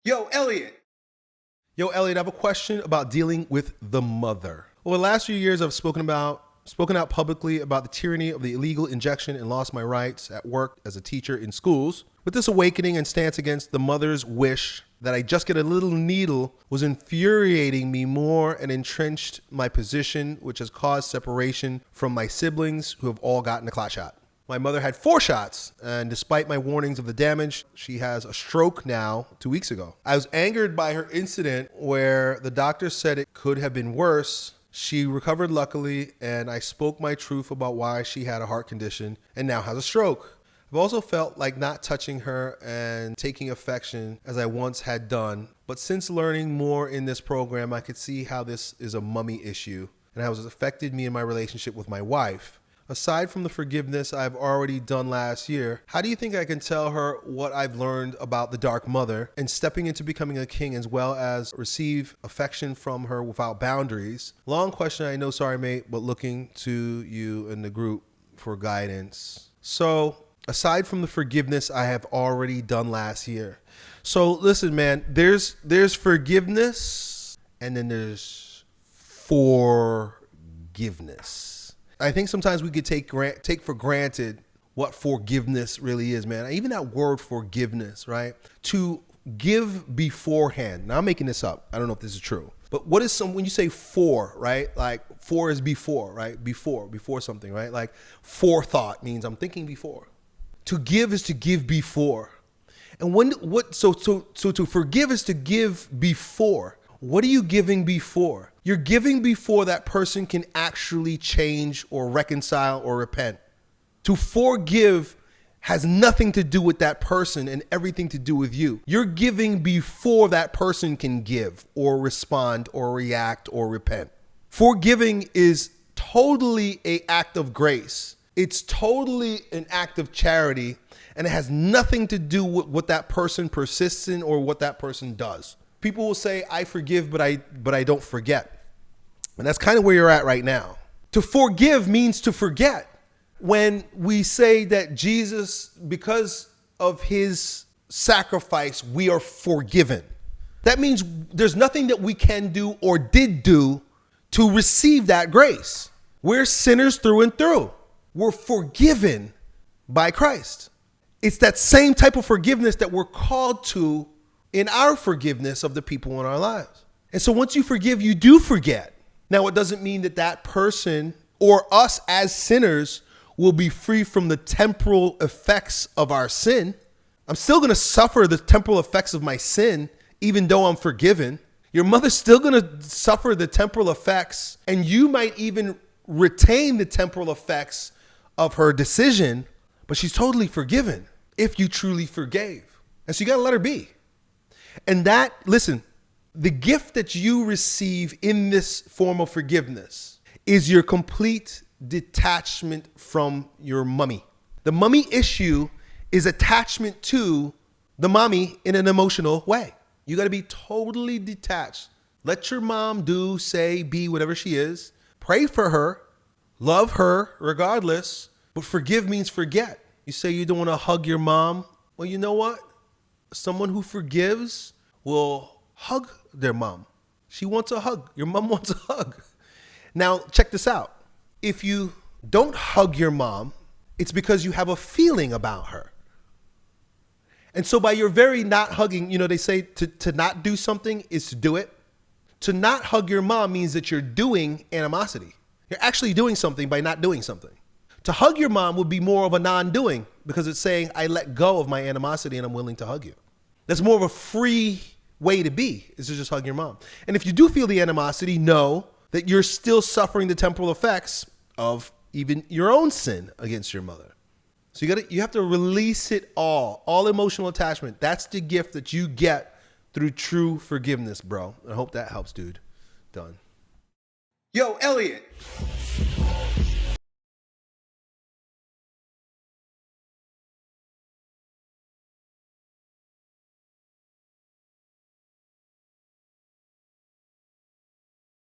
Yo, Elliott. Yo, Elliott, I have a question about dealing with the mother. Over the last few years, I've spoken out publicly about the tyranny of the illegal injection and lost my rights at work as a teacher in schools. With this awakening and stance against the mother's wish that I just get a little needle was infuriating me more and entrenched my position, which has caused separation from my siblings who have all gotten a clot shot. My mother had 4 shots, and despite my warnings of the damage, she has a stroke now 2 weeks ago. I was angered by her incident where the doctor said it could have been worse. She recovered luckily, and I spoke my truth about why she had a heart condition and now has a stroke. I've also felt like not touching her and taking affection as I once had done. But since learning more in this program, I could see how this is a mummy issue and how it's affected me in my relationship with my wife. Aside from the forgiveness I've already done last year, how do you think I can tell her what I've learned about the Dark Mother and stepping into becoming a king, as well as receive affection from her without boundaries? Long question, I know, sorry mate, but looking to you and the group for guidance. So aside from the forgiveness I have already done last year. So listen, man, there's forgiveness and then there's forgiveness. I think sometimes we could take for granted what forgiveness really is, man. Even that word forgiveness, right? To give beforehand. Now I'm making this up. I don't know if this is true. But what is when you say for, right? Like for is before, right? Before something, right? Like forethought means I'm thinking before. To give is to give before. And so to forgive is to give before. What are you giving before? You're giving before that person can actually change or reconcile or repent. To forgive has nothing to do with that person and everything to do with you. You're giving before that person can give or respond or react or repent. Forgiving is totally an act of grace. It's totally an act of charity, and it has nothing to do with what that person persists in or what that person does. People will say, I forgive, but I don't forget. And that's kind of where you're at right now. To forgive means to forget. When we say that Jesus, because of his sacrifice, we are forgiven. That means there's nothing that we can do or did do to receive that grace. We're sinners through and through. We're forgiven by Christ. It's that same type of forgiveness that we're called to in our forgiveness of the people in our lives. And so once you forgive, you do forget. Now, it doesn't mean that that person or us as sinners will be free from the temporal effects of our sin. I'm still going to suffer the temporal effects of my sin, even though I'm forgiven. Your mother's still going to suffer the temporal effects, and you might even retain the temporal effects of her decision, but she's totally forgiven if you truly forgave. And so you got to let her be. And that, listen, the gift that you receive in this form of forgiveness is your complete detachment from your mummy. The mummy issue is attachment to the mommy in an emotional way. You got to be totally detached. Let your mom do, say, be whatever she is. Pray for her. Love her regardless. But forgive means forget. You say you don't want to hug your mom. Well, you know what? Someone who forgives will hug their mom. She wants a hug. Your mom wants a hug. Now, check this out. If you don't hug your mom, it's because you have a feeling about her. And so by your very not hugging, they say to not do something is to do it. To not hug your mom means that you're doing animosity. You're actually doing something by not doing something. To hug your mom would be more of a non-doing because it's saying, I let go of my animosity and I'm willing to hug you. That's more of a free way to be, is to just hug your mom. And if you do feel the animosity, know that you're still suffering the temporal effects of even your own sin against your mother. So you have to release it all emotional attachment. That's the gift that you get through true forgiveness, bro. I hope that helps, dude. Done. Yo, Elliott.